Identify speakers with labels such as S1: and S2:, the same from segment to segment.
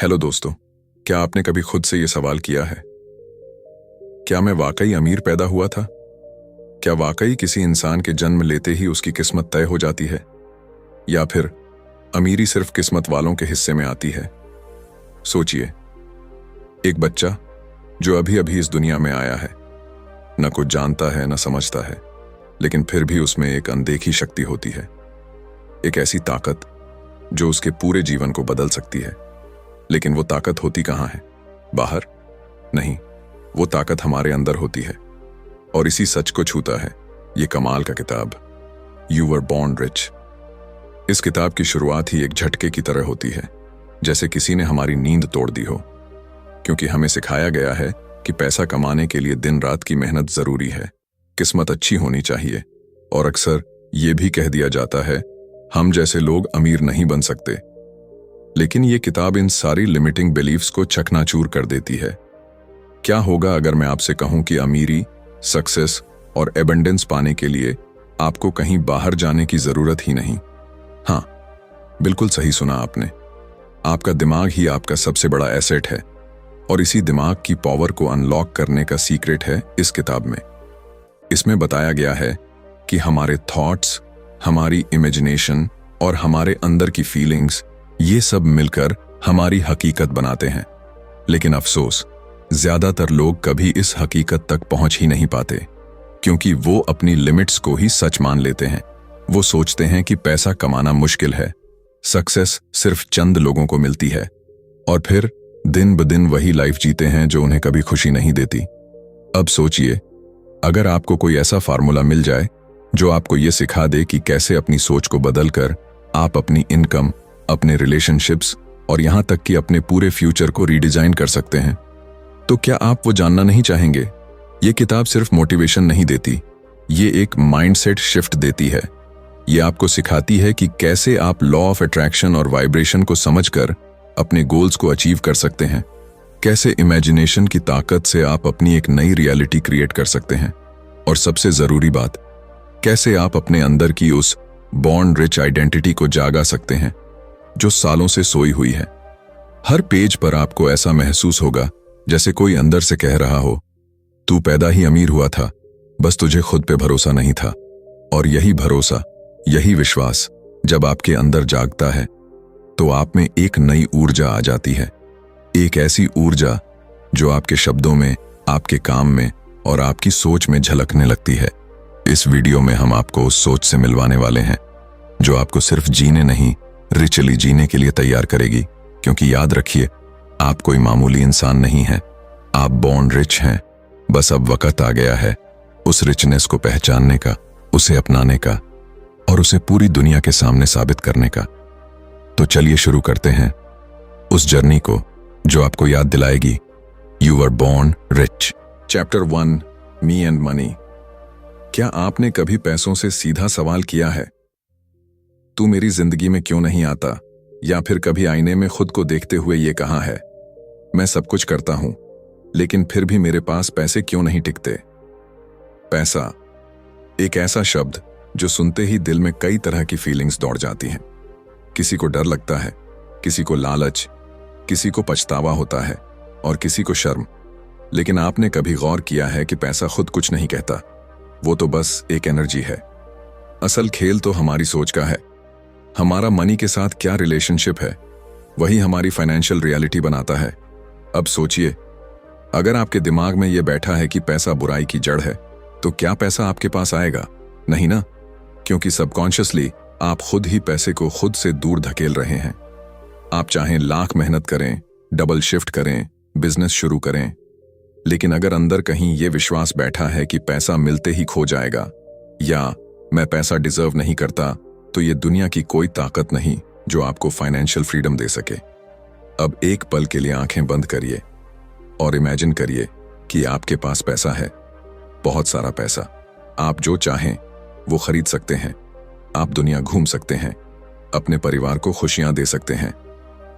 S1: Hello दोस्तों, क्या आपने कभी खुद से ये सवाल किया है, क्या मैं वाकई अमीर पैदा हुआ था? क्या वाकई किसी इंसान के जन्म लेते ही उसकी किस्मत तय हो जाती है, या फिर अमीरी सिर्फ किस्मत वालों के हिस्से में आती है? सोचिए, एक बच्चा जो अभी अभी इस दुनिया में आया है, न कुछ जानता है न समझता है, लेकिन फिर भी उसमें एक अनदेखी शक्ति होती है, एक ऐसी ताकत जो उसके पूरे जीवन को बदल सकती है। लेकिन वो ताकत होती कहाँ है? बाहर नहीं, वो ताकत हमारे अंदर होती है। और इसी सच को छूता है ये कमाल का किताब, यू वर बॉर्न रिच। इस किताब की शुरुआत ही एक झटके की तरह होती है, जैसे किसी ने हमारी नींद तोड़ दी हो, क्योंकि हमें सिखाया गया है कि पैसा कमाने के लिए दिन रात की मेहनत जरूरी है, किस्मत अच्छी होनी चाहिए, और अक्सर ये भी कह दिया जाता है हम जैसे लोग अमीर नहीं बन सकते। लेकिन ये किताब इन सारी लिमिटिंग बिलीफ्स को चकनाचूर कर देती है। क्या होगा अगर मैं आपसे कहूं कि अमीरी, सक्सेस और एबंडेंस पाने के लिए आपको कहीं बाहर जाने की जरूरत ही नहीं? हाँ, बिल्कुल सही सुना आपने। आपका दिमाग ही आपका सबसे बड़ा एसेट है, और इसी दिमाग की पावर को अनलॉक करने का सीक्रेट है इस किताब में। इसमें बताया गया है कि हमारे थॉट्स, हमारी इमेजिनेशन और हमारे अंदर की फीलिंग्स, ये सब मिलकर हमारी हकीकत बनाते हैं। लेकिन अफसोस, ज्यादातर लोग कभी इस हकीकत तक पहुंच ही नहीं पाते, क्योंकि वो अपनी लिमिट्स को ही सच मान लेते हैं। वो सोचते हैं कि पैसा कमाना मुश्किल है, सक्सेस सिर्फ चंद लोगों को मिलती है, और फिर दिन ब दिन वही लाइफ जीते हैं जो उन्हें कभी खुशी नहीं देती। अब सोचिए, अगर आपको कोई ऐसा फार्मूला मिल जाए जो आपको ये सिखा दे कि कैसे अपनी सोच को बदलकर आप अपनी इनकम, अपने रिलेशनशिप्स और यहां तक कि अपने पूरे फ्यूचर को रीडिजाइन कर सकते हैं, तो क्या आप वो जानना नहीं चाहेंगे? ये किताब सिर्फ मोटिवेशन नहीं देती, ये एक माइंडसेट शिफ्ट देती है। ये आपको सिखाती है कि कैसे आप लॉ ऑफ अट्रैक्शन और वाइब्रेशन को समझकर अपने गोल्स को अचीव कर सकते हैं, कैसे इमेजिनेशन की ताकत से आप अपनी एक नई रियलिटी क्रिएट कर सकते हैं, और सबसे जरूरी बात, कैसे आप अपने अंदर की उस बॉर्न रिच आइडेंटिटी को जागा सकते हैं जो सालों से सोई हुई है। हर पेज पर आपको ऐसा महसूस होगा जैसे कोई अंदर से कह रहा हो, तू पैदा ही अमीर हुआ था, बस तुझे खुद पे भरोसा नहीं था। और यही भरोसा, यही विश्वास जब आपके अंदर जागता है, तो आप में एक नई ऊर्जा आ जाती है, एक ऐसी ऊर्जा जो आपके शब्दों में, आपके काम में और आपकी सोच में झलकने लगती है। इस वीडियो में हम आपको उस सोच से मिलवाने वाले हैं जो आपको सिर्फ जीने नहीं, रिचली जीने के लिए तैयार करेगी। क्योंकि याद रखिए, आप कोई मामूली इंसान नहीं हैं, आप बॉर्न रिच हैं। बस अब वक्त आ गया है उस रिचनेस को पहचानने का, उसे अपनाने का और उसे पूरी दुनिया के सामने साबित करने का। तो चलिए शुरू करते हैं उस जर्नी को जो आपको याद दिलाएगी you were born rich. Chapter 1, me and money. क्या आपने कभी पैसों से सीधा सवाल किया है, तू मेरी जिंदगी में क्यों नहीं आता? या फिर कभी आईने में खुद को देखते हुए ये कहा है, मैं सब कुछ करता हूं लेकिन फिर भी मेरे पास पैसे क्यों नहीं टिकते? पैसा एक ऐसा शब्द जो सुनते ही दिल में कई तरह की फीलिंग्स दौड़ जाती हैं। किसी को डर लगता है, किसी को लालच, किसी को पछतावा होता है और किसी को शर्म। लेकिन आपने कभी गौर किया है कि पैसा खुद कुछ नहीं कहता, वो तो बस एक एनर्जी है। असल खेल तो हमारी सोच का है। हमारा मनी के साथ क्या रिलेशनशिप है, वही हमारी फाइनेंशियल रियलिटी बनाता है। अब सोचिए, अगर आपके दिमाग में यह बैठा है कि पैसा बुराई की जड़ है, तो क्या पैसा आपके पास आएगा? नहीं ना, क्योंकि सबकॉन्शियसली आप खुद ही पैसे को खुद से दूर धकेल रहे हैं। आप चाहें लाख मेहनत करें, डबल शिफ्ट करें, बिजनेस शुरू करें, लेकिन अगर अंदर कहीं ये विश्वास बैठा है कि पैसा मिलते ही खो जाएगा, या मैं पैसा डिजर्व नहीं करता, तो ये दुनिया की कोई ताकत नहीं जो आपको फाइनेंशियल फ्रीडम दे सके। अब एक पल के लिए आंखें बंद करिए और इमेजिन करिए कि आपके पास पैसा है, बहुत सारा पैसा। आप जो चाहें वो खरीद सकते हैं, आप दुनिया घूम सकते हैं, अपने परिवार को खुशियां दे सकते हैं।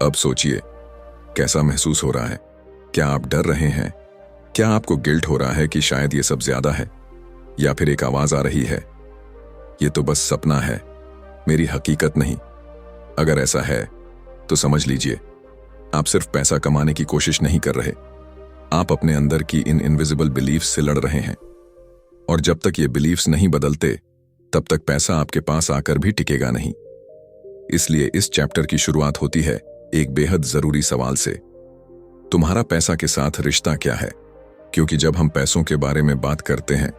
S1: अब सोचिए, कैसा महसूस हो रहा है? क्या आप डर रहे हैं? क्या आपको गिल्ट हो रहा है कि शायद ये सब ज्यादा है? या फिर एक आवाज आ रही है, ये तो बस सपना है, मेरी हकीकत नहीं? अगर ऐसा है तो समझ लीजिए, आप सिर्फ पैसा कमाने की कोशिश नहीं कर रहे, आप अपने अंदर की इन इनविजिबल बिलीफ्स से लड़ रहे हैं। और जब तक ये बिलीफ्स नहीं बदलते, तब तक पैसा आपके पास आकर भी टिकेगा नहीं। इसलिए इस चैप्टर की शुरुआत होती है एक बेहद जरूरी सवाल से। तुम्हारा पैसा के साथ रिश्ता क्या है? क्योंकि जब हम पैसों के बारे में बात करते हैं,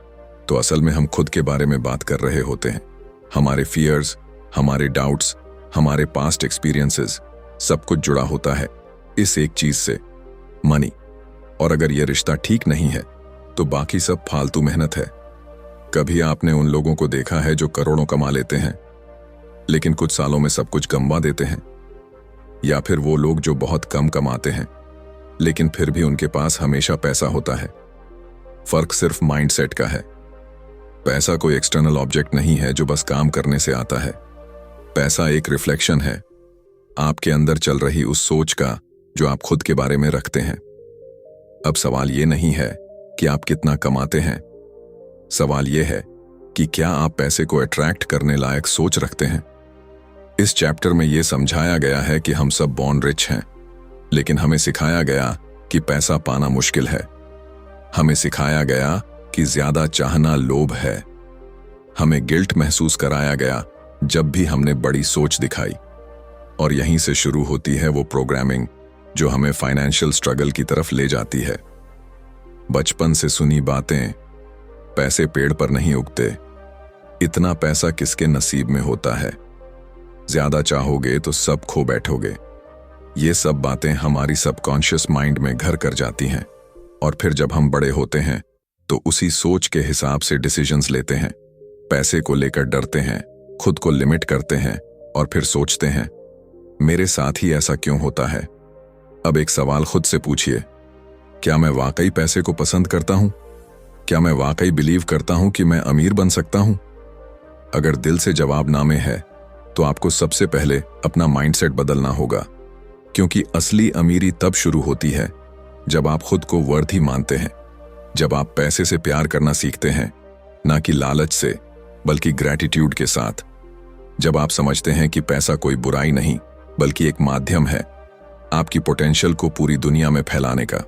S1: तो असल में हम खुद के बारे में बात कर रहे होते हैं। हमारे फियर्स, हमारे डाउट्स, हमारे पास्ट एक्सपीरियंसेस, सब कुछ जुड़ा होता है इस एक चीज से, मनी। और अगर यह रिश्ता ठीक नहीं है, तो बाकी सब फालतू मेहनत है। कभी आपने उन लोगों को देखा है जो करोड़ों कमा लेते हैं, लेकिन कुछ सालों में सब कुछ गंवा देते हैं? या फिर वो लोग जो बहुत कम कमाते हैं, लेकिन फिर भी उनके पास हमेशा पैसा होता है? फर्क सिर्फ माइंडसेट का है। पैसा कोई एक्सटर्नल ऑब्जेक्ट नहीं है जो बस काम करने से आता है। पैसा एक रिफ्लेक्शन है आपके अंदर चल रही उस सोच का जो आप खुद के बारे में रखते हैं। अब सवाल ये नहीं है कि आप कितना कमाते हैं, सवाल यह है कि क्या आप पैसे को अट्रैक्ट करने लायक सोच रखते हैं। इस चैप्टर में यह समझाया गया है कि हम सब बॉर्न रिच हैं, लेकिन हमें सिखाया गया कि पैसा पाना मुश्किल है। हमें सिखाया गया कि ज्यादा चाहना लोभ है। हमें गिल्ट महसूस कराया गया जब भी हमने बड़ी सोच दिखाई। और यहीं से शुरू होती है वो प्रोग्रामिंग जो हमें फाइनेंशियल स्ट्रगल की तरफ ले जाती है। बचपन से सुनी बातें, पैसे पेड़ पर नहीं उगते, इतना पैसा किसके नसीब में होता है, ज्यादा चाहोगे तो सब खो बैठोगे। ये सब बातें हमारी सबकॉन्शियस माइंड में घर कर जाती हैं। और फिर जब हम बड़े होते हैं तो उसी सोच के हिसाब से डिसीजंस लेते हैं। पैसे को लेकर डरते हैं, खुद को लिमिट करते हैं और फिर सोचते हैं, मेरे साथ ही ऐसा क्यों होता है? अब एक सवाल खुद से पूछिए, क्या मैं वाकई पैसे को पसंद करता हूं? क्या मैं वाकई बिलीव करता हूं कि मैं अमीर बन सकता हूं? अगर दिल से जवाब ना में है, तो आपको सबसे पहले अपना माइंडसेट बदलना होगा। क्योंकि असली अमीरी तब शुरू होती है जब आप खुद को वर्दी मानते हैं, जब आप पैसे से प्यार करना सीखते हैं, ना कि लालच से, बल्कि ग्रैटिट्यूड के साथ। जब आप समझते हैं कि पैसा कोई बुराई नहीं, बल्कि एक माध्यम है आपकी पोटेंशियल को पूरी दुनिया में फैलाने का।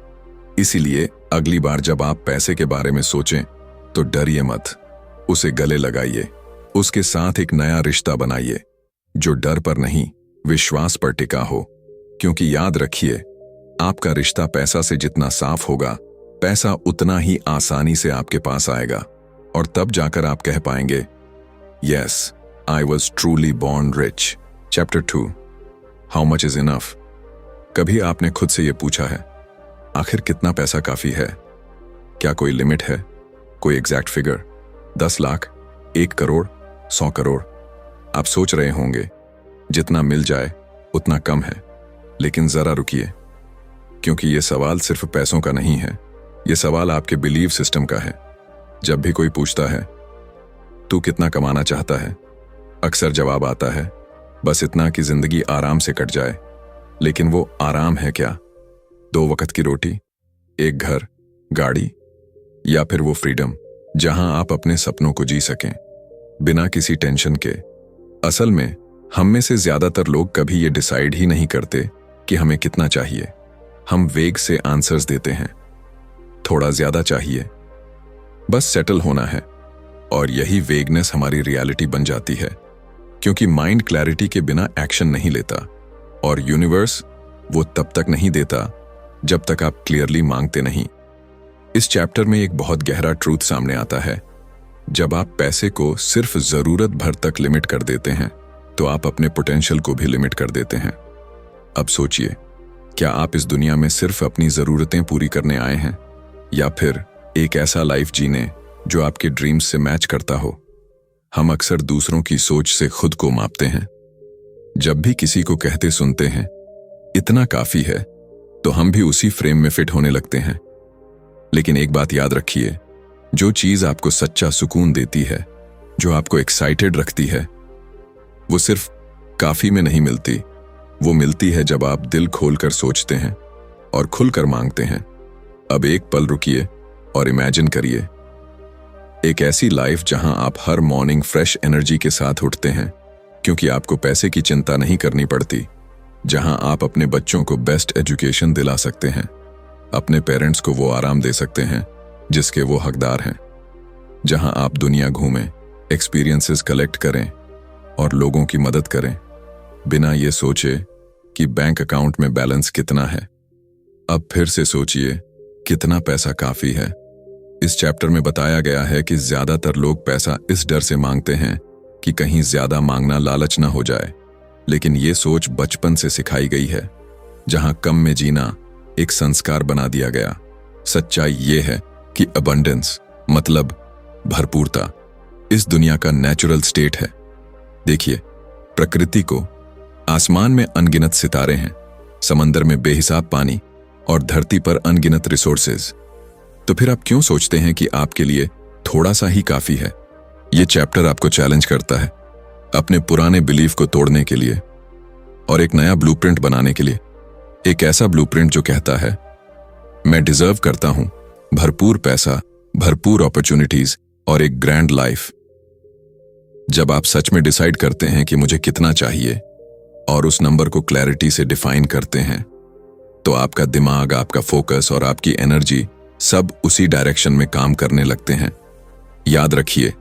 S1: इसीलिए अगली बार जब आप पैसे के बारे में सोचें, तो डरिए मत, उसे गले लगाइए, उसके साथ एक नया रिश्ता बनाइए जो डर पर नहीं, विश्वास पर टिका हो। क्योंकि याद रखिए, आपका रिश्ता पैसा से जितना साफ होगा, पैसा उतना ही आसानी से आपके पास आएगा। और तब जाकर आप कह पाएंगे, yes, I was truly born rich. Chapter 2, how much is enough. कभी आपने खुद से यह पूछा है, आखिर कितना पैसा काफी है? क्या कोई लिमिट है, कोई एग्जैक्ट फिगर? 10 लाख, 1 करोड़, 100 करोड़? आप सोच रहे होंगे जितना मिल जाए उतना कम है। लेकिन जरा रुकिए, क्योंकि यह सवाल सिर्फ पैसों का नहीं है, यह सवाल आपके बिलीव सिस्टम का है। जब भी कोई पूछता है, तू कितना कमाना चाहता है, अक्सर जवाब आता है, बस इतना कि जिंदगी आराम से कट जाए। लेकिन वो आराम है क्या? 2 वक्त की रोटी, एक घर, गाड़ी, या फिर वो फ्रीडम जहां आप अपने सपनों को जी सकें बिना किसी टेंशन के? असल में हम में से ज्यादातर लोग कभी ये डिसाइड ही नहीं करते कि हमें कितना चाहिए। हम वेग से आंसर्स देते हैं, थोड़ा ज्यादा चाहिए, बस सेटल होना है। और यही वेगनेस हमारी रियलिटी बन जाती है, क्योंकि माइंड क्लैरिटी के बिना एक्शन नहीं लेता, और यूनिवर्स वो तब तक नहीं देता जब तक आप क्लियरली मांगते नहीं। इस चैप्टर में एक बहुत गहरा ट्रूथ सामने आता है। जब आप पैसे को सिर्फ जरूरत भर तक लिमिट कर देते हैं, तो आप अपने पोटेंशियल को भी लिमिट कर देते हैं। अब सोचिए, क्या आप इस दुनिया में सिर्फ अपनी जरूरतें पूरी करने आए हैं, या फिर एक ऐसा लाइफ जीने जो आपके ड्रीम्स से मैच करता हो? हम अक्सर दूसरों की सोच से खुद को मापते हैं। जब भी किसी को कहते सुनते हैं, इतना काफी है, तो हम भी उसी फ्रेम में फिट होने लगते हैं। लेकिन एक बात याद रखिए, जो चीज आपको सच्चा सुकून देती है, जो आपको एक्साइटेड रखती है, वो सिर्फ काफी में नहीं मिलती। वो मिलती है जब आप दिल खोलकर सोचते हैं और खुलकर मांगते हैं। अब एक पल रुकिए और इमेजिन करिए एक ऐसी लाइफ जहां आप हर मॉर्निंग फ्रेश एनर्जी के साथ उठते हैं, क्योंकि आपको पैसे की चिंता नहीं करनी पड़ती, जहां आप अपने बच्चों को बेस्ट एजुकेशन दिला सकते हैं, अपने पेरेंट्स को वो आराम दे सकते हैं जिसके वो हकदार हैं, जहां आप दुनिया घूमें, एक्सपीरियंसेस कलेक्ट करें और लोगों की मदद करें बिना ये सोचे कि बैंक अकाउंट में बैलेंस कितना है। अब फिर से सोचिए, कितना पैसा काफी है। इस चैप्टर में बताया गया है कि ज्यादातर लोग पैसा इस डर से मांगते हैं कि कहीं ज्यादा मांगना लालच ना हो जाए, लेकिन ये सोच बचपन से सिखाई गई है, जहां कम में जीना एक संस्कार बना दिया गया। सच्चाई ये है कि अबंडेंस मतलब भरपूरता इस दुनिया का नेचुरल स्टेट है। देखिए, प्रकृति को आसमान में अनगिनत सितारे हैं, समंदर में बेहिसाब पानी और धरती पर अनगिनत रिसोर्सेज। तो फिर आप क्यों सोचते हैं कि आपके लिए थोड़ा सा ही काफी है? ये चैप्टर आपको चैलेंज करता है अपने पुराने बिलीफ को तोड़ने के लिए और एक नया ब्लूप्रिंट बनाने के लिए। एक ऐसा ब्लूप्रिंट जो कहता है, मैं डिजर्व करता हूं भरपूर पैसा, भरपूर अपॉर्चुनिटीज और एक ग्रैंड लाइफ। जब आप सच में डिसाइड करते हैं कि मुझे कितना चाहिए और उस नंबर को क्लैरिटी से डिफाइन करते हैं, तो आपका दिमाग, आपका फोकस और आपकी एनर्जी सब उसी डायरेक्शन में काम करने लगते हैं। याद रखिए,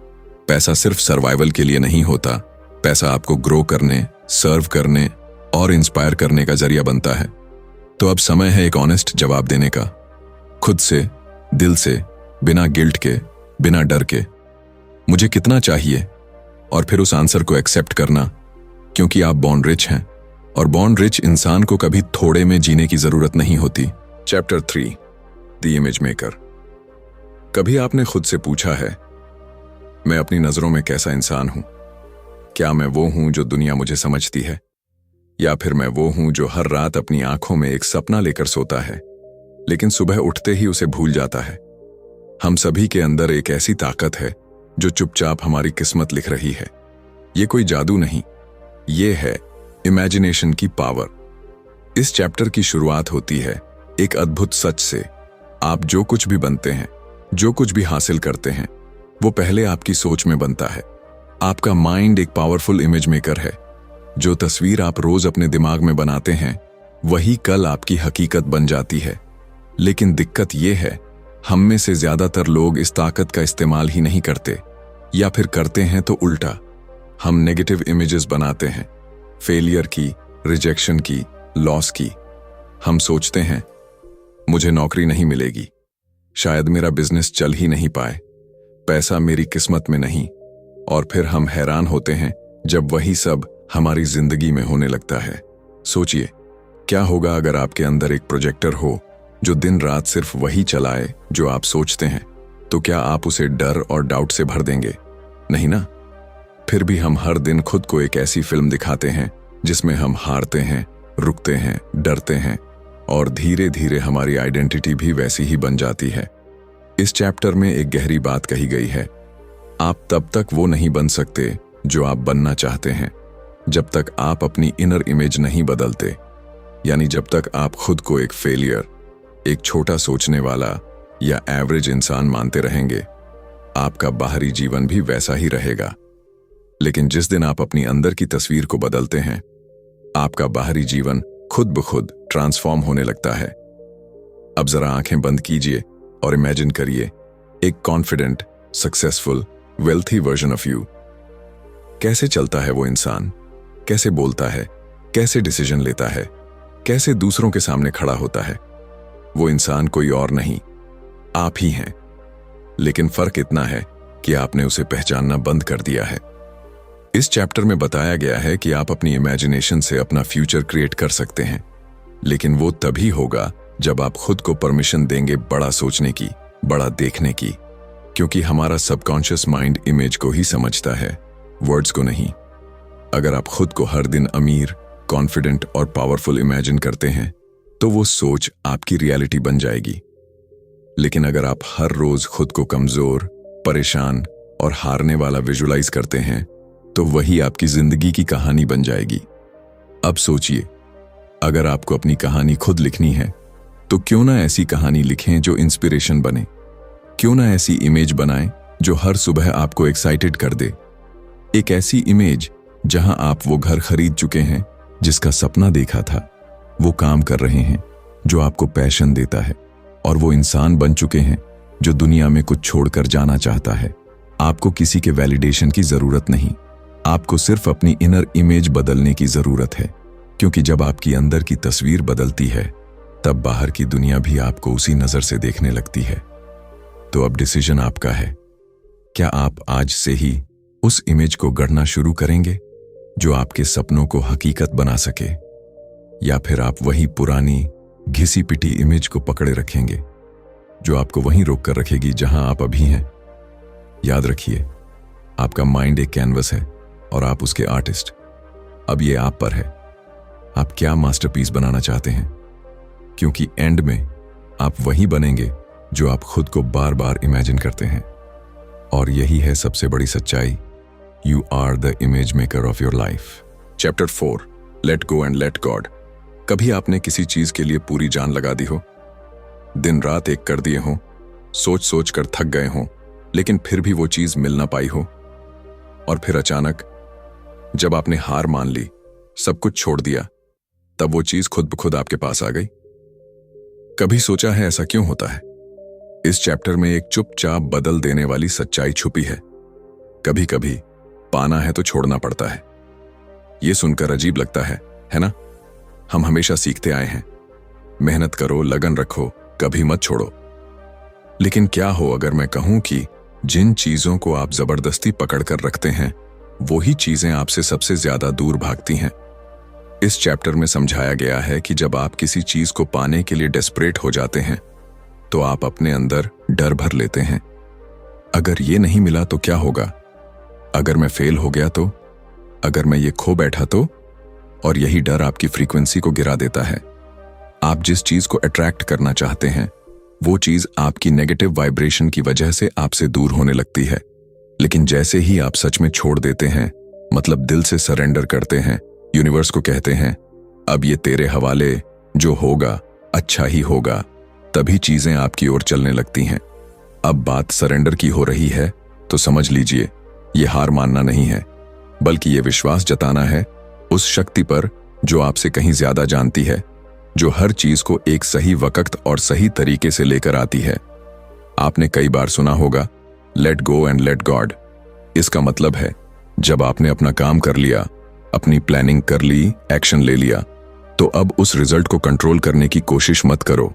S1: पैसा सिर्फ सर्वाइवल के लिए नहीं होता। पैसा आपको ग्रो करने, सर्व करने और इंस्पायर करने का जरिया बनता है। तो अब समय है एक ऑनेस्ट जवाब देने का, खुद से, दिल से, बिना गिल्ट के, बिना डर के। मुझे कितना चाहिए? और फिर उस आंसर को एक्सेप्ट करना, क्योंकि आप बॉर्न रिच हैं और बॉर्न रिच इंसान को कभी थोड़े में जीने की जरूरत नहीं होती। Chapter 3, the image maker. कभी आपने खुद से पूछा है, मैं अपनी नजरों में कैसा इंसान हूं? क्या मैं वो हूं जो दुनिया मुझे समझती है, या फिर मैं वो हूं जो हर रात अपनी आंखों में एक सपना लेकर सोता है लेकिन सुबह उठते ही उसे भूल जाता है? हम सभी के अंदर एक ऐसी ताकत है जो चुपचाप हमारी किस्मत लिख रही है। ये कोई जादू नहीं, ये है इमेजिनेशन की पावर। इस चैप्टर की शुरुआत होती है एक अद्भुत सच से। आप जो कुछ भी बनते हैं, जो कुछ भी हासिल करते हैं, वो पहले आपकी सोच में बनता है। आपका माइंड एक पावरफुल इमेज मेकर है। जो तस्वीर आप रोज अपने दिमाग में बनाते हैं, वही कल आपकी हकीकत बन जाती है। लेकिन दिक्कत यह है, हम में से ज्यादातर लोग इस ताकत का इस्तेमाल ही नहीं करते, या फिर करते हैं तो उल्टा। हम नेगेटिव इमेजेस बनाते हैं, फेलियर की, रिजेक्शन की, लॉस की। हम सोचते हैं, मुझे नौकरी नहीं मिलेगी, शायद मेरा बिजनेस चल ही नहीं पाए, पैसा मेरी किस्मत में नहीं। और फिर हम हैरान होते हैं जब वही सब हमारी जिंदगी में होने लगता है। सोचिए, क्या होगा अगर आपके अंदर एक प्रोजेक्टर हो जो दिन रात सिर्फ वही चलाए जो आप सोचते हैं? तो क्या आप उसे डर और डाउट से भर देंगे? नहीं ना। फिर भी हम हर दिन खुद को एक ऐसी फिल्म दिखाते हैं जिसमें हम हारते हैं, रुकते हैं, डरते हैं और धीरे धीरे हमारी आइडेंटिटी भी वैसी ही बन जाती है। इस चैप्टर में एक गहरी बात कही गई है, आप तब तक वो नहीं बन सकते जो आप बनना चाहते हैं, जब तक आप अपनी इनर इमेज नहीं बदलते। यानी जब तक आप खुद को एक फेलियर, एक छोटा सोचने वाला या एवरेज इंसान मानते रहेंगे, आपका बाहरी जीवन भी वैसा ही रहेगा। लेकिन जिस दिन आप अपनी अंदर की तस्वीर को बदलते हैं, आपका बाहरी जीवन खुद ब खुद ट्रांसफॉर्म होने लगता है। अब जरा आंखें बंद कीजिए और इमेजिन करिए एक confident, successful, wealthy version of you. कैसे चलता है वो इंसान, कैसे बोलता है, कैसे डिसीजन लेता है, कैसे दूसरों के सामने खड़ा होता है? वो इंसान कोई और नहीं, आप ही हैं। लेकिन फर्क इतना है कि आपने उसे पहचानना बंद कर दिया है। इस चैप्टर में बताया गया है कि आप अपनी इमेजिनेशन से अपना फ्यूचर क्रिएट कर सकते हैं, लेकिन वो तभी होगा जब आप खुद को परमिशन देंगे बड़ा सोचने की, बड़ा देखने की। क्योंकि हमारा सबकॉन्शियस माइंड इमेज को ही समझता है, वर्ड्स को नहीं। अगर आप खुद को हर दिन अमीर, कॉन्फिडेंट और पावरफुल इमेजिन करते हैं, तो वो सोच आपकी रियलिटी बन जाएगी। लेकिन अगर आप हर रोज खुद को कमजोर, परेशान और हारने वाला विजुलाइज करते हैं, तो वही आपकी जिंदगी की कहानी बन जाएगी। अब सोचिए, अगर आपको अपनी कहानी खुद लिखनी है, तो क्यों ना ऐसी कहानी लिखें जो इंस्पिरेशन बने। क्यों ना ऐसी इमेज बनाएं जो हर सुबह आपको एक्साइटेड कर दे। एक ऐसी इमेज जहां आप वो घर खरीद चुके हैं जिसका सपना देखा था वो काम कर रहे हैं जो आपको पैशन देता है, और वो इंसान बन चुके हैं जो दुनिया में कुछ छोड़कर जाना चाहता है। आपको किसी के वैलिडेशन की जरूरत नहीं, आपको सिर्फ अपनी इनर इमेज बदलने की जरूरत है, क्योंकि जब आपकी अंदर की तस्वीर बदलती है तब बाहर की दुनिया भी आपको उसी नजर से देखने लगती है। तो अब डिसीजन आपका है। क्या आप आज से ही उस इमेज को गढ़ना शुरू करेंगे जो आपके सपनों को हकीकत बना सके, या फिर आप वही पुरानी घिसी पिटी इमेज को पकड़े रखेंगे जो आपको वहीं रोक कर रखेगी जहां आप अभी हैं? याद रखिए, आपका माइंड एक कैनवस है और आप उसके आर्टिस्ट। अब ये आप पर है, आप क्या मास्टरपीस बनाना चाहते हैं, क्योंकि एंड में आप वही बनेंगे जो आप खुद को बार बार इमेजिन करते हैं। और यही है सबसे बड़ी सच्चाई, you are the image maker of your life. Chapter 4, let go and let God. कभी आपने किसी चीज के लिए पूरी जान लगा दी हो, दिन रात एक कर दिए हों, सोच सोच कर थक गए हों, लेकिन फिर भी वो चीज मिल ना पाई हो, और फिर अचानक जब आपने हार मान ली, सब कुछ छोड़ दिया, तब वो चीज खुद ब खुद आपके पास आ गई। कभी सोचा है ऐसा क्यों होता है? इस चैप्टर में एक चुपचाप बदल देने वाली सच्चाई छुपी है। कभी कभी पाना है तो छोड़ना पड़ता है। ये सुनकर अजीब लगता है ना? हम हमेशा सीखते आए हैं, मेहनत करो, लगन रखो, कभी मत छोड़ो। लेकिन क्या हो अगर मैं कहूं कि जिन चीजों को आप जबरदस्ती पकड़कर रखते हैं वही चीजें आपसे सबसे ज्यादा दूर भागती हैं। इस चैप्टर में समझाया गया है कि जब आप किसी चीज को पाने के लिए डेस्परेट हो जाते हैं तो आप अपने अंदर डर भर लेते हैं। अगर ये नहीं मिला तो क्या होगा? अगर मैं फेल हो गया तो? अगर मैं ये खो बैठा तो? और यही डर आपकी फ्रीक्वेंसी को गिरा देता है। आप जिस चीज को अट्रैक्ट करना चाहते हैं वो चीज आपकी नेगेटिव वाइब्रेशन की वजह से आपसे दूर होने लगती है। लेकिन जैसे ही आप सच में छोड़ देते हैं, मतलब दिल से सरेंडर करते हैं, यूनिवर्स को कहते हैं अब ये तेरे हवाले, जो होगा अच्छा ही होगा, तभी चीजें आपकी ओर चलने लगती हैं। अब बात सरेंडर की हो रही है तो समझ लीजिए ये हार मानना नहीं है, बल्कि ये विश्वास जताना है उस शक्ति पर जो आपसे कहीं ज्यादा जानती है, जो हर चीज को एक सही वक्त और सही तरीके से लेकर आती है। आपने कई बार सुना होगा late go and let God. इसका मतलब है जब आपने अपना काम कर लिया, अपनी प्लानिंग कर ली, एक्शन ले लिया, तो अब उस रिजल्ट को कंट्रोल करने की कोशिश मत करो।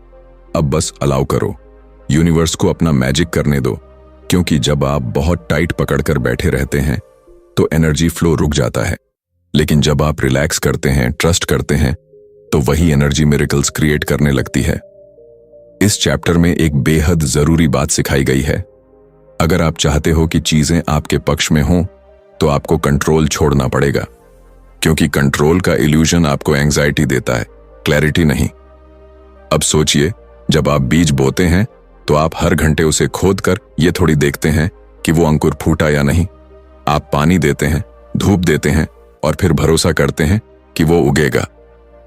S1: अब बस अलाउ करो, यूनिवर्स को अपना मैजिक करने दो। क्योंकि जब आप बहुत टाइट पकड़कर बैठे रहते हैं तो एनर्जी फ्लो रुक जाता है, लेकिन जब आप रिलैक्स करते हैं, ट्रस्ट करते हैं, तो वही एनर्जी मिरेकल्स क्रिएट करने लगती है। इस चैप्टर में एक बेहद जरूरी बात सिखाई गई है। अगर आप चाहते हो कि चीजें आपके पक्ष में हों तो आपको कंट्रोल छोड़ना पड़ेगा, क्योंकि कंट्रोल का इल्यूजन आपको एंजाइटी देता है, क्लैरिटी नहीं। अब सोचिए, जब आप बीज बोते हैं तो आप हर घंटे उसे खोद कर ये थोड़ी देखते हैं कि वो अंकुर फूटा या नहीं। आप पानी देते हैं, धूप देते हैं और फिर भरोसा करते हैं कि वो उगेगा।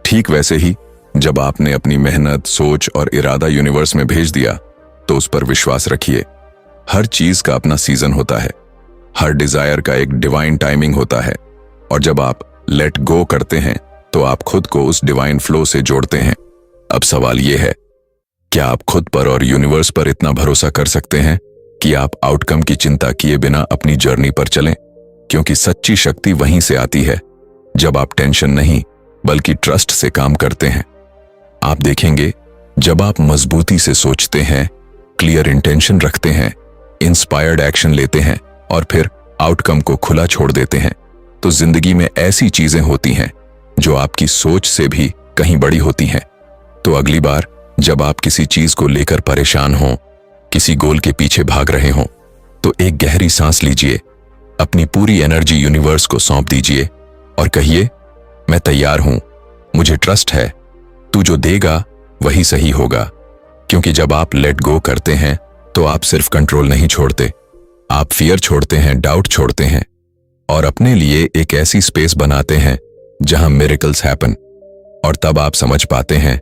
S1: ठीक वैसे ही जब आपने अपनी मेहनत, सोच और इरादा यूनिवर्स में भेज दिया तो उस पर विश्वास रखिए। हर चीज का अपना सीजन होता है, हर डिजायर का एक डिवाइन टाइमिंग होता है, और जब आप लेट गो करते हैं तो आप खुद को उस डिवाइन फ्लो से जोड़ते हैं। अब सवाल यह है, क्या आप खुद पर और यूनिवर्स पर इतना भरोसा कर सकते हैं कि आप आउटकम की चिंता किए बिना अपनी जर्नी पर चलें? क्योंकि सच्ची शक्ति वहीं से आती है जब आप टेंशन नहीं बल्कि ट्रस्ट से काम करते हैं। आप देखेंगे, जब आप मजबूती से सोचते हैं, क्लियर इंटेंशन रखते हैं, इंस्पायर्ड एक्शन लेते हैं और फिर आउटकम को खुला छोड़ देते हैं, तो जिंदगी में ऐसी चीजें होती हैं जो आपकी सोच से भी कहीं बड़ी होती हैं। तो अगली बार जब आप किसी चीज को लेकर परेशान हों, किसी गोल के पीछे भाग रहे हों, तो एक गहरी सांस लीजिए, अपनी पूरी एनर्जी यूनिवर्स को सौंप दीजिए और कहिए, मैं तैयार हूं, मुझे ट्रस्ट है, तू जो देगा वही सही होगा। क्योंकि जब आप लेट गो करते हैं तो आप सिर्फ कंट्रोल नहीं छोड़ते, आप फियर छोड़ते हैं, डाउट छोड़ते हैं और अपने लिए एक ऐसी स्पेस बनाते हैं जहां मिरेकल्स हैपन। और तब आप समझ पाते हैं,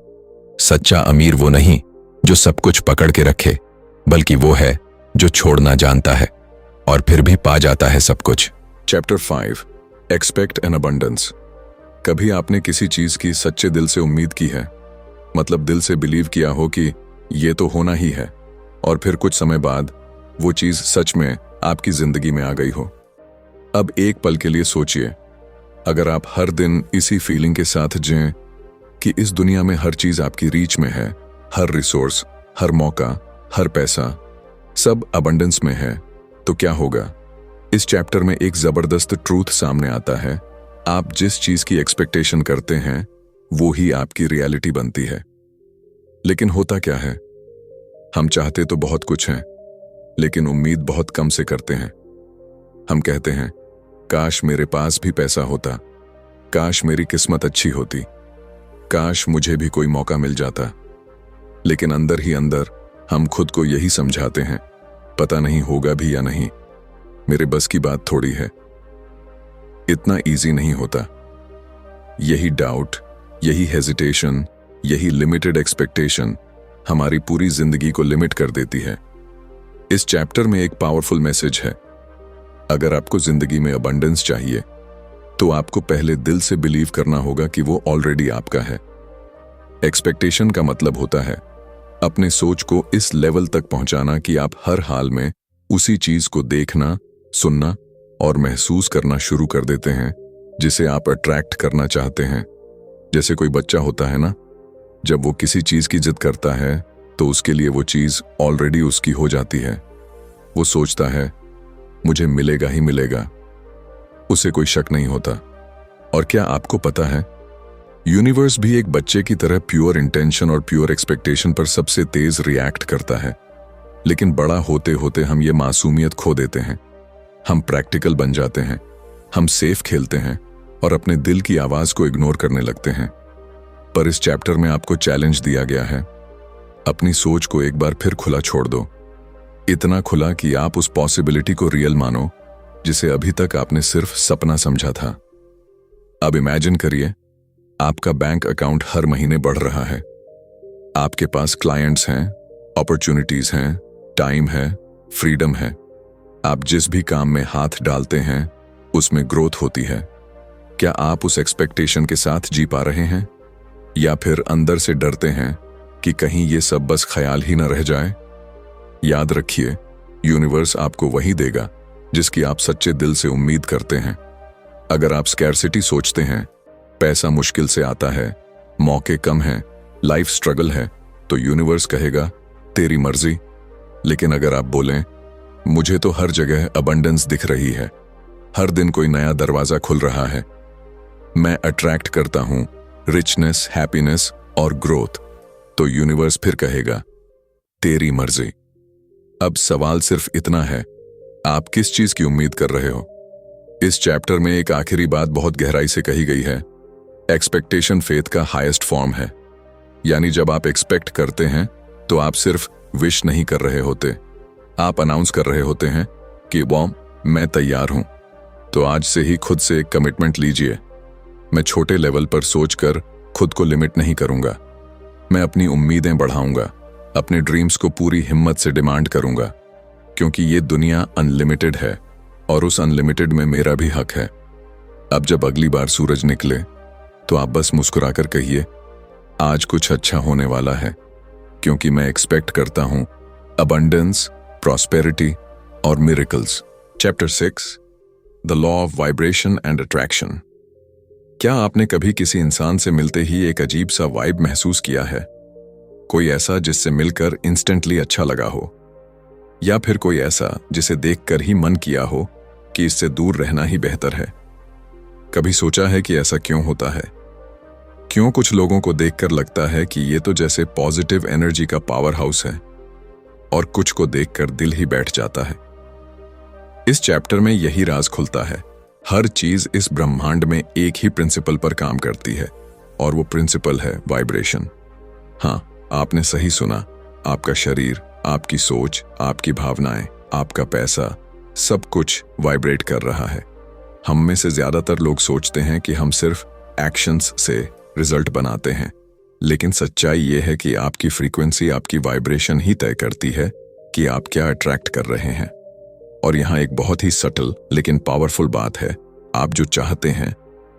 S1: सच्चा अमीर वो नहीं जो सब कुछ पकड़ के रखे, बल्कि वो है जो छोड़ना जानता है और फिर भी पा जाता है सब कुछ। Chapter 5, expect an abundance. कभी आपने किसी चीज की सच्चे दिल से उम्मीद की है, मतलब दिल से बिलीव किया हो कि ये तो होना ही है, और फिर कुछ समय बाद वो चीज सच में आपकी जिंदगी में आ गई हो। अब एक पल के लिए सोचिए, अगर आप हर दिन इसी फीलिंग के साथ जिएं कि इस दुनिया में हर चीज आपकी रीच में है, हर रिसोर्स, हर मौका, हर पैसा, सब अबंडेंस में है, तो क्या होगा? इस चैप्टर में एक जबरदस्त ट्रूथ सामने आता है। आप जिस चीज की एक्सपेक्टेशन करते हैं वो ही आपकी रियलिटी बनती है। लेकिन होता क्या है, हम चाहते तो बहुत कुछ हैं, लेकिन उम्मीद बहुत कम से करते हैं। हम कहते हैं, काश मेरे पास भी पैसा होता, काश मेरी किस्मत अच्छी होती, काश मुझे भी कोई मौका मिल जाता। लेकिन अंदर ही अंदर हम खुद को यही समझाते हैं, पता नहीं होगा भी या नहीं, मेरे बस की बात थोड़ी है, इतना इजी नहीं होता। यही डाउट, यही हेजिटेशन, यही लिमिटेड एक्सपेक्टेशन हमारी पूरी जिंदगी को लिमिट कर देती है। इस चैप्टर में एक पावरफुल मैसेज है। अगर आपको जिंदगी में अबंडेंस चाहिए तो आपको पहले दिल से बिलीव करना होगा कि वो ऑलरेडी आपका है। एक्सपेक्टेशन का मतलब होता है अपने सोच को इस लेवल तक पहुंचाना कि आप हर हाल में उसी चीज को देखना, सुनना और महसूस करना शुरू कर देते हैं जिसे आप अट्रैक्ट करना चाहते हैं। जैसे कोई बच्चा होता है ना, जब वो किसी चीज की जिद करता है तो उसके लिए वो चीज ऑलरेडी उसकी हो जाती है। वो सोचता है मुझे मिलेगा ही मिलेगा, उसे कोई शक नहीं होता। और क्या आपको पता है, यूनिवर्स भी एक बच्चे की तरह प्योर इंटेंशन और प्योर एक्सपेक्टेशन पर सबसे तेज रिएक्ट करता है। लेकिन बड़ा होते होते हम ये मासूमियत खो देते हैं। हम प्रैक्टिकल बन जाते हैं, हम सेफ खेलते हैं और अपने दिल की आवाज को इग्नोर करने लगते हैं। पर इस चैप्टर में आपको चैलेंज दिया गया है, अपनी सोच को एक बार फिर खुला छोड़ दो, इतना खुला कि आप उस पॉसिबिलिटी को रियल मानो जिसे अभी तक आपने सिर्फ सपना समझा था। अब इमेजिन करिए, आपका बैंक अकाउंट हर महीने बढ़ रहा है, आपके पास क्लाइंट्स हैं, अपॉर्चुनिटीज हैं, टाइम है, फ्रीडम है। आप जिस भी काम में हाथ डालते हैं उसमें ग्रोथ होती है। क्या आप उस एक्सपेक्टेशन के साथ जी पा रहे हैं, या फिर अंदर से डरते हैं कि कहीं ये सब बस ख्याल ही न रह जाए? याद रखिए, यूनिवर्स आपको वही देगा जिसकी आप सच्चे दिल से उम्मीद करते हैं। अगर आप स्कैरसिटी सोचते हैं, पैसा मुश्किल से आता है, मौके कम हैं, लाइफ स्ट्रगल है, तो यूनिवर्स कहेगा तेरी मर्जी। लेकिन अगर आप बोलें मुझे तो हर जगह अबंडेंस दिख रही है, हर दिन कोई नया दरवाजा खुल रहा है, मैं अट्रैक्ट करता हूं रिचनेस, हैप्पीनेस और ग्रोथ, तो यूनिवर्स फिर कहेगा तेरी मर्जी। अब सवाल सिर्फ इतना है, आप किस चीज की उम्मीद कर रहे हो? इस चैप्टर में एक आखिरी बात बहुत गहराई से कही गई है, एक्सपेक्टेशन फेथ का हाईएस्ट फॉर्म है। यानी जब आप एक्सपेक्ट करते हैं तो आप सिर्फ विश नहीं कर रहे होते, आप अनाउंस कर रहे होते हैं कि वाह मैं तैयार हूं। तो आज से ही खुद से एक कमिटमेंट लीजिए, मैं छोटे लेवल पर सोचकर खुद को लिमिट नहीं करूंगा, मैं अपनी उम्मीदें बढ़ाऊंगा, अपने ड्रीम्स को पूरी हिम्मत से डिमांड करूंगा, क्योंकि ये दुनिया अनलिमिटेड है और उस अनलिमिटेड में मेरा भी हक है। अब जब अगली बार सूरज निकले तो आप बस मुस्कुराकर कहिए आज कुछ अच्छा होने वाला है, क्योंकि मैं एक्सपेक्ट करता हूं अबंडेंस, प्रॉस्पेरिटी और miracles. Chapter 6, the law of vibration and attraction. क्या आपने कभी किसी इंसान से मिलते ही एक अजीब सा वाइब महसूस किया है? कोई ऐसा जिससे मिलकर इंस्टेंटली अच्छा लगा हो, या फिर कोई ऐसा जिसे देखकर ही मन किया हो कि इससे दूर रहना ही बेहतर है? कभी सोचा है कि ऐसा क्यों होता है? क्यों कुछ लोगों को देखकर लगता है कि ये तो जैसे पॉजिटिव एनर्जी का पावर हाउस है, और कुछ को देखकर दिल ही बैठ जाता है? इस चैप्टर में यही राज खुलता है। हर चीज इस ब्रह्मांड में एक ही प्रिंसिपल पर काम करती है, और वो प्रिंसिपल है वाइब्रेशन। हाँ, आपने सही सुना, आपका शरीर, आपकी सोच, आपकी भावनाएं, आपका पैसा, सब कुछ वाइब्रेट कर रहा है। हम में से ज्यादातर लोग सोचते हैं कि हम सिर्फ एक्शंस से रिजल्ट बनाते हैं, लेकिन सच्चाई यह है कि आपकी फ्रीक्वेंसी, आपकी वाइब्रेशन ही तय करती है कि आप क्या अट्रैक्ट कर रहे हैं। और यहाँ एक बहुत ही सटल लेकिन पावरफुल बात है, आप जो चाहते हैं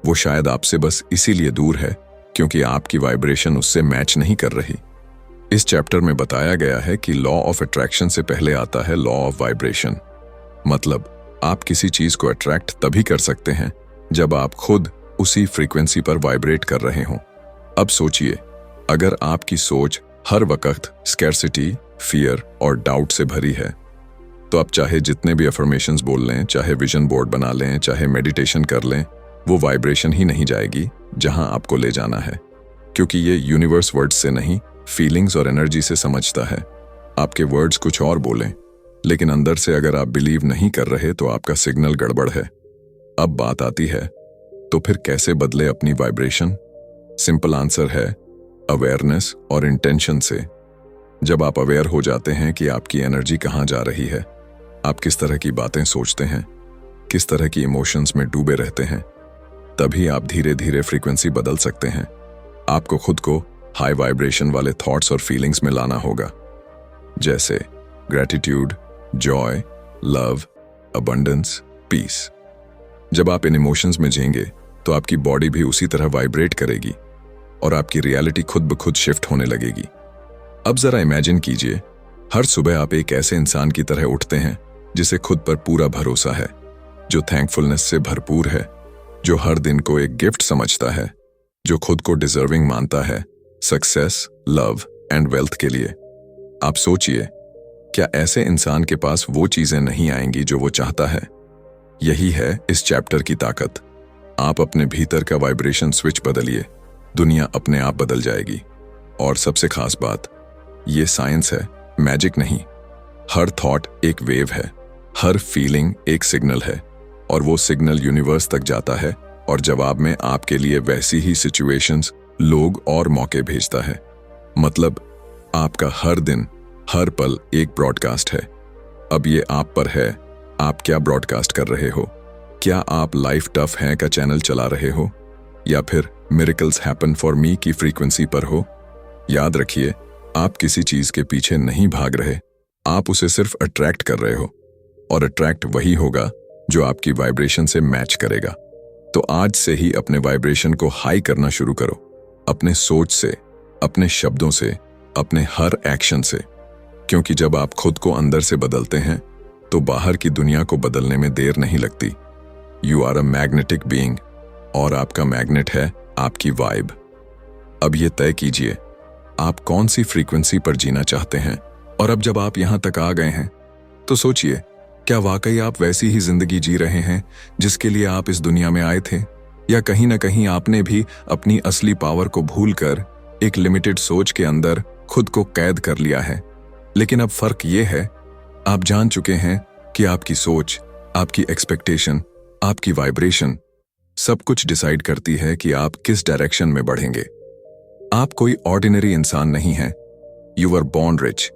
S1: वो शायद आपसे बस इसीलिए दूर है क्योंकि आपकी वाइब्रेशन उससे मैच नहीं कर रही। इस चैप्टर में बताया गया है कि लॉ ऑफ अट्रैक्शन से पहले आता है लॉ ऑफ वाइब्रेशन। मतलब आप किसी चीज को अट्रैक्ट तभी कर सकते हैं जब आप खुद उसी फ्रीक्वेंसी पर वाइब्रेट कर रहे हों। अब सोचिए, अगर आपकी सोच हर वक्त स्कैर्सिटी, फियर और डाउट से भरी है, तो आप चाहे जितने भी अफर्मेशंस बोल लें, चाहे विजन बोर्ड बना लें, चाहे मेडिटेशन कर लें, वो वाइब्रेशन ही नहीं जाएगी जहां आपको ले जाना है, क्योंकि ये यूनिवर्स वर्ड्स से नहीं, फीलिंग्स और एनर्जी से समझता है। आपके वर्ड्स कुछ और बोलें, लेकिन अंदर से अगर आप बिलीव नहीं कर रहे तो आपका सिग्नल गड़बड़ है। अब बात आती है, तो फिर कैसे बदले अपनी वाइब्रेशन? सिंपल आंसर है अवेयरनेस और इंटेंशन से। जब आप अवेयर हो जाते हैं कि आपकी एनर्जी कहाँ जा रही है, आप किस तरह की बातें सोचते हैं, किस तरह की इमोशंस में डूबे रहते हैं, तभी आप धीरे धीरे फ्रीक्वेंसी बदल सकते हैं। आपको खुद को हाई वाइब्रेशन वाले थॉट्स और फीलिंग्स में लाना होगा, जैसे gratitude, joy, love, abundance, peace. जब आप इन इमोशंस में जिएंगे तो आपकी बॉडी भी उसी तरह वाइब्रेट करेगी और आपकी रियलिटी खुद ब खुद शिफ्ट होने लगेगी। अब जरा इमेजिन कीजिए, हर सुबह आप एक ऐसे इंसान की तरह उठते हैं जिसे खुद पर पूरा भरोसा है, जो थैंकफुलनेस से भरपूर है, जो हर दिन को एक गिफ्ट समझता है, जो खुद को डिजर्विंग मानता है सक्सेस, लव एंड वेल्थ के लिए। आप सोचिए, क्या ऐसे इंसान के पास वो चीजें नहीं आएंगी जो वो चाहता है? यही है इस चैप्टर की ताकत। आप अपने भीतर का वाइब्रेशन स्विच बदलिए, दुनिया अपने आप बदल जाएगी। और सबसे खास बात, ये साइंस है, मैजिक नहीं। हर थॉट एक वेव है, हर फीलिंग एक सिग्नल है, और वो सिग्नल यूनिवर्स तक जाता है और जवाब में आपके लिए वैसी ही सिचुएशंस, लोग और मौके भेजता है। मतलब आपका हर दिन, हर पल एक ब्रॉडकास्ट है। अब ये आप पर है, आप क्या ब्रॉडकास्ट कर रहे हो? क्या आप लाइफ टफ है का चैनल चला रहे हो, या फिर मिरेकल्स हैपन फॉर मी की फ्रीक्वेंसी पर हो? याद रखिए, आप किसी चीज के पीछे नहीं भाग रहे, आप उसे सिर्फ अट्रैक्ट कर रहे हो, और अट्रैक्ट वही होगा जो आपकी वाइब्रेशन से मैच करेगा। तो आज से ही अपने वाइब्रेशन को हाई करना शुरू करो, अपने सोच से, अपने शब्दों से, अपने हर एक्शन से। क्योंकि जब आप खुद को अंदर से बदलते हैं तो बाहर की दुनिया को बदलने में देर नहीं लगती। You are a magnetic being, और आपका मैग्नेट है आपकी वाइब। अब ये तय कीजिए, आप कौन सी फ्रीक्वेंसी पर जीना चाहते हैं। और अब जब आप यहां तक आ गए हैं तो सोचिए, क्या वाकई आप वैसी ही जिंदगी जी रहे हैं जिसके लिए आप इस दुनिया में आए थे, या कहीं ना कहीं आपने भी अपनी असली पावर को भूलकर एक लिमिटेड सोच के अंदर खुद को कैद कर लिया है? लेकिन अब फर्क ये है, आप जान चुके हैं कि आपकी सोच, आपकी एक्सपेक्टेशन, आपकी वाइब्रेशन सब कुछ डिसाइड करती है कि आप किस डायरेक्शन में बढ़ेंगे। आप कोई ऑर्डिनरी इंसान नहीं हैं, यू आर बॉर्न रिच।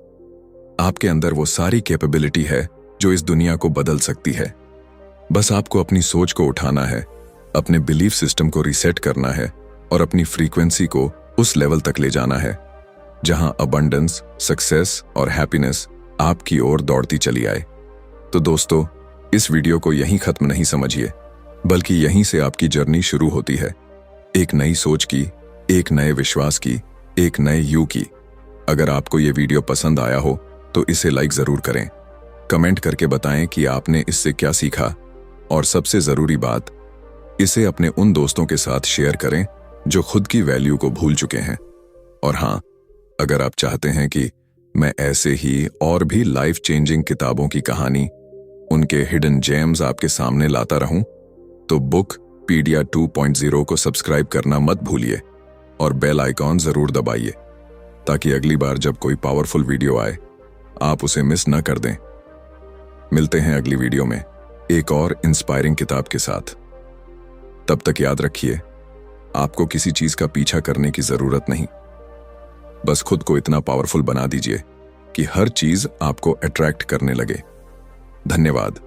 S1: आपके अंदर वो सारी कैपेबिलिटी है जो इस दुनिया को बदल सकती है। बस आपको अपनी सोच को उठाना है, अपने बिलीफ सिस्टम को रीसेट करना है और अपनी फ्रीक्वेंसी को उस लेवल तक ले जाना है जहां अबंडेंस, सक्सेस और हैप्पीनेस आपकी ओर दौड़ती चली आए। तो दोस्तों, इस वीडियो को यहीं खत्म नहीं समझिए, बल्कि यहीं से आपकी जर्नी शुरू होती है, एक नई सोच की, एक नए विश्वास की, एक नए यू की। अगर आपको ये वीडियो पसंद आया हो तो इसे लाइक जरूर करें, कमेंट करके बताएं कि आपने इससे क्या सीखा, और सबसे जरूरी बात, इसे अपने उन दोस्तों के साथ शेयर करें जो खुद की वैल्यू को भूल चुके हैं। और हाँ, अगर आप चाहते हैं कि मैं ऐसे ही और भी लाइफ चेंजिंग किताबों की कहानी, उनके हिडन जेम्स आपके सामने लाता रहूं, तो बुक पीडिया 2.0 को सब्सक्राइब करना मत भूलिए और बेल आइकॉन जरूर दबाइए, ताकि अगली बार जब कोई पावरफुल वीडियो आए आप उसे मिस न कर दें। मिलते हैं अगली वीडियो में एक और इंस्पायरिंग किताब के साथ। तब तक याद रखिए, आपको किसी चीज का पीछा करने की जरूरत नहीं, बस खुद को इतना पावरफुल बना दीजिए कि हर चीज आपको अट्रैक्ट करने लगे। धन्यवाद।